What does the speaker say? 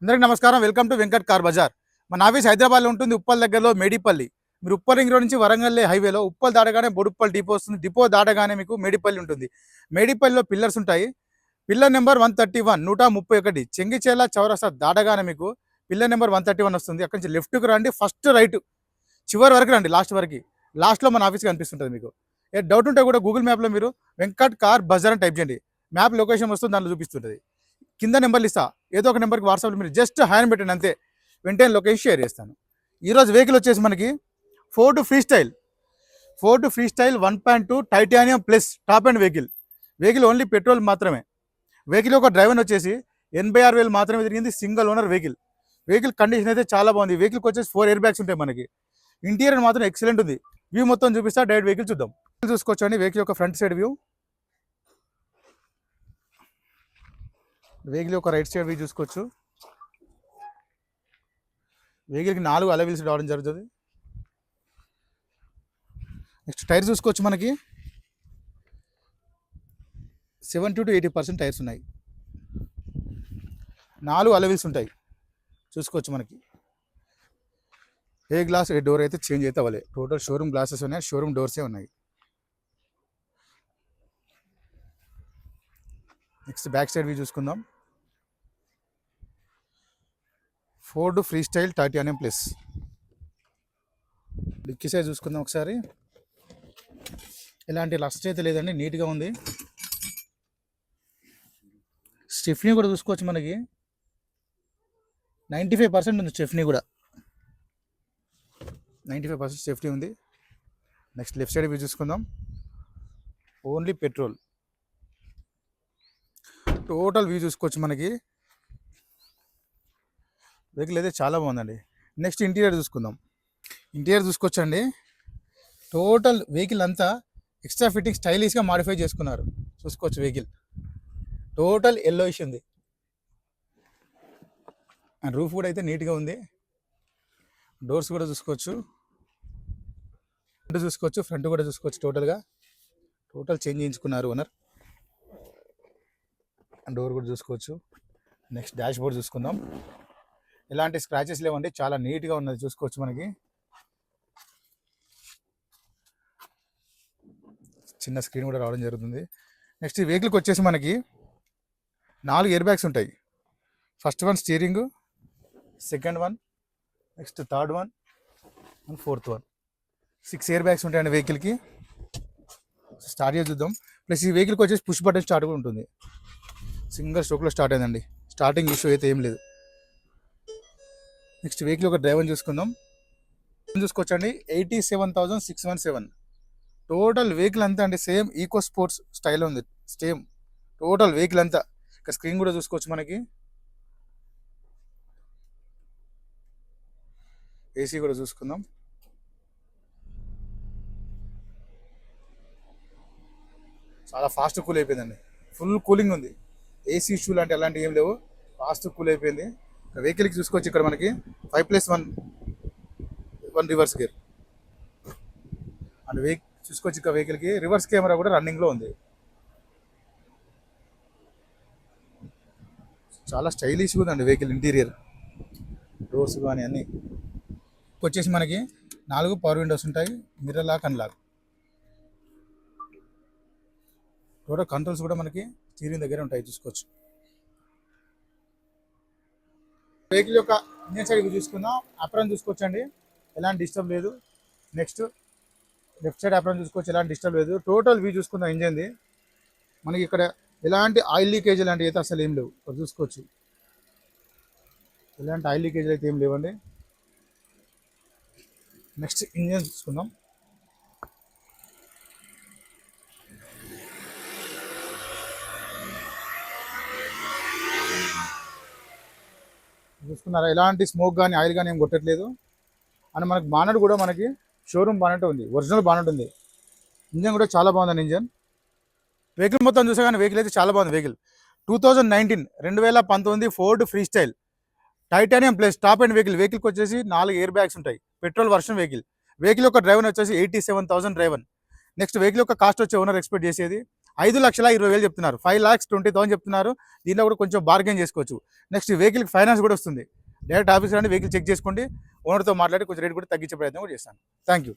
అందరికీ నమస్కారం. Welcome to Venkat car Bazaar. మన ఆఫీస్ హైదరాబాద్లో ఉంటుంది, ఉప్పల్ దగ్గరలో మేడిపల్లి. మీరు ఉప్పల్ రింగ్ రోడ్ నుంచి వరంగల్ హైవేలో ఉప్పల్ దాటగానే బొడుప్పల్ డిపో వస్తుంది. డిపో దాటగానే మీకు మేడిపల్లి ఉంటుంది. మేడిపల్లిలో పిల్లర్స్ ఉంటాయి. పిల్లర్ నెంబర్ 131 131 చెంగిచేల చౌరస్తా దాటగానే మీకు పిల్లర్ నెంబర్ 131 వస్తుంది. అక్కడి నుంచి లెఫ్ట్కి రండి, ఫస్ట్ రైట్ చివరి వరకు రండి, లాస్ట్ వరకు. లాస్ట్లో మన ఆఫీస్ కనిపిస్తుంటుంది. మీకు ఏ డౌట్ ఉంటే కూడా గూగుల్ మ్యాప్లో మీరు వెంకట్ కార్ బజార్ అని టైప్ చేయండి. మ్యాప్ లొకేషన్ వస్తుంది, దాంట్లో చూపిస్తుంటుంది. కింద నెంబర్లు ఇస్తా, ఏదో ఒక నెంబర్కి వాట్సాప్లో మీరు జస్ట్ హ్యాండ్ పెట్టండి అంతే, వెంటనే లొకేషన్ షేర్ చేస్తాను. ఈరోజు వెహికల్ వచ్చేసి మనకి Ford free style 1.2 titanium plus top and vehicle only petrol మాత్రమే. వెహికల్ ఒక డ్రైవర్ వచ్చేసి 86,000 మాత్రమే తిరిగింది. సింగిల్ ఓనర్ వెహికల్ కండిషన్ అయితే చాలా బాగుంది. వెహికల్కి వచ్చేసి 4 ఎయిర్ బ్యాగ్స్ ఉంటాయి. మనకి ఇంటీరియర్ మాత్రం ఎక్సలెంట్ ఉంది. వ్యూ మొత్తం చూపిస్తా, డైరెక్ట్ వెహికల్ చూద్దాం. చూసుకోవచ్చండి వెహికల్ యొక్క ఫ్రంట్ సైడ్ వ్యూ, వెహికల్ యొక్క రైట్ సైడ్ వ్యూ చూసుకోవచ్చు. వెహికల్కి 4 అలై వీల్స్ రావడం జరుగుతుంది. నెక్స్ట్ టైర్ చూసుకోవచ్చు, మనకి 70 to 80% టైర్స్ ఉన్నాయి. 4 అలై వీల్స్ ఉంటాయి చూసుకోవచ్చు. మనకి ఏ గ్లాస్ ఏ డోర్ అయితే చేంజ్ అయితే అవ్వలే. టోటల్ షోరూమ్ గ్లాసెస్ ఉన్నాయి, షోరూమ్ డోర్సే ఉన్నాయి. నెక్స్ట్ బ్యాక్ సైడ్ వ్యూ చూసుకుందాం. Ford Freestyle Titanium plus. Dicky size చూసుకుందాం ఒకసారి. ఎలాంటి రస్ట్ అయితే లేదండి, నీట్గా ఉంది. స్టెఫ్నీ కూడా చూసుకోవచ్చు, మనకి 95% ఉంది. స్టెఫ్నీ కూడా 95% సేఫ్టీ ఉంది. నెక్స్ట్ లెఫ్ట్ సైడ్ వ్యూ చూసుకుందాం. Only petrol. టోటల్ వ్యూ చూసుకోవచ్చు. మనకి వెహికల్ అయితే చాలా బాగుందండి. నెక్స్ట్ ఇంటీరియర్ చూసుకుందాం. ఇంటీరియర్ చూసుకోవచ్చండి. టోటల్ వెహికల్ అంతా ఎక్స్ట్రా ఫిట్టింగ్ స్టైలిష్గా మాడిఫై చేసుకున్నారు చూసుకోవచ్చు. వెహికల్ టోటల్ ఎల్లోయిష్ ఉంది. అండ్ రూఫ్ కూడా అయితే నీట్గా ఉంది. డోర్స్ కూడా చూసుకోవచ్చు, ఫ్రంట్ కూడా చూసుకోవచ్చు. టోటల్ చేంజ్ చేయించుకున్నారు ఓనర్. అండ్ డోర్ కూడా చూసుకోవచ్చు. నెక్స్ట్ డాష్ బోర్డ్ చూసుకుందాం. ఎలాంటి స్క్రాచెస్ లేవండి, చాలా నీట్గా ఉన్నది చూసుకోవచ్చు. మనకి చిన్న స్క్రీన్ కూడా రావడం జరుగుతుంది. నెక్స్ట్ ఈ వెహికల్కి వచ్చేసి మనకి 4 ఎయిర్ బ్యాగ్స్ ఉంటాయి. First one steering, second one, next third one and fourth one. 6 air bags ఉంటాయండి వెహికల్కి. స్టార్ట్ చేసి చూద్దాం. ప్లస్ ఈ వెహికల్కి వచ్చేసి పుష్ బటన్ స్టార్ట్ కూడా ఉంటుంది. సింగిల్ స్ట్రోక్లో స్టార్ట్ అయిందండి. స్టార్టింగ్ ఇష్యూ అయితే ఏం లేదు. నెక్స్ట్ వెహికల్ ఒక డ్రైవర్ చూసుకుందాం. చూసుకోవచ్చండి 87,617. టోటల్ వెహికల్ అంతా అండి సేమ్ ఈకో స్పోర్ట్స్ స్టైల్ ఉంది. సేమ్ టోటల్ వెహికల్ అంతా. ఇక స్క్రీన్ కూడా చూసుకోవచ్చు. మనకి ఏసీ కూడా చూసుకుందాం. చాలా ఫాస్ట్ కూల్ అయిపోయిందండి. ఫుల్ కూలింగ్ ఉంది. ఏసీ ఇష్యూ లాంటి అలాంటివి ఏం లేవు. ఫాస్ట్ కూల్ అయిపోయింది. వెహికల్కి చూసుకోవచ్చు. ఇక్కడ మనకి 5+1 రివర్స్ గేర్ అండ్ చూసుకోవచ్చు. ఇక వెహికల్కి రివర్స్ కెమెరా కూడా రన్నింగ్లో ఉంది. చాలా స్టైలిష్గా ఉందండి వెహికల్ ఇంటీరియర్. డోర్స్ కానీ అన్నీ వచ్చేసి మనకి 4 పవర్ విండోస్ ఉంటాయి. Mirror lock and lock. Total controls కూడా మనకి స్టీరింగ్ దగ్గర ఉంటాయి చూసుకోవచ్చు. వెహికల్ యొక్క ఇంజన్ సైడ్ చూసుకుందాం. అప్రాన్ చూసుకోవచ్చండి, ఎలాంటి డిస్టర్బ్ లేదు. నెక్స్ట్ లెఫ్ట్ సైడ్ అప్రాన్ చూసుకోవచ్చు, ఎలాంటి డిస్టర్బ్ లేదు. టోటల్ వ్యూ చూసుకుందాం ఇంజన్ది. మనకి ఇక్కడ ఎలాంటి ఆయిల్ లీకేజ్ లాంటివి అయితే అసలు ఏం లేవు. ఇక్కడ చూసుకోవచ్చు, ఎలాంటి ఆయిల్ లీకేజ్ అయితే ఏం లేవండి. నెక్స్ట్ ఇంజన్ చూసుకుందాం. చూసుకున్నారా, ఎలాంటి స్మోక్ కానీ ఆయిల్ కానీ ఏం కొట్టట్లేదు. అండ్ మనకి బానట్ కూడా మనకి షోరూమ్ బానట్ ఉంది, ఒరిజినల్ బానట్ ఉంది. ఇంజన్ కూడా చాలా బాగుందండి ఇంజన్. వెహికల్ మొత్తం చూసా కానీ వెహికల్ అయితే చాలా బాగుంది. Vehicle 2019 Ford Freestyle Titanium plus top and వెహికల్కి వచ్చేసి 4 ఎయిర్ బ్యాగ్స్ ఉంటాయి. పెట్రోల్ వర్షన్ వెహికల్ యొక్క డ్రైవర్ వచ్చేసి 87,000 డ్రైవర్. నెక్స్ట్ వెహికల్ యొక్క కాస్ట్ వచ్చే ఓనర్ ఎక్స్పెక్ట్ చేసేది 5,20,000 చెప్తున్నారు. 5,20,000 చెప్తున్నారు. దీనిలో కూడా కొంచెం బార్గెన్ చేసుకోవచ్చు. నెక్స్ట్ వెహికల్కి ఫైనాన్స్ కూడా వస్తుంది. డైరెక్ట్ ఆఫీస్ రండి, వెహికల్ చెక్ చేసుకోండి, ఓనర్తో మాట్లాడి కొంచెం రేట్ కూడా తగ్గించే ప్రయత్నం కూడా చేస్తాను. Thank you.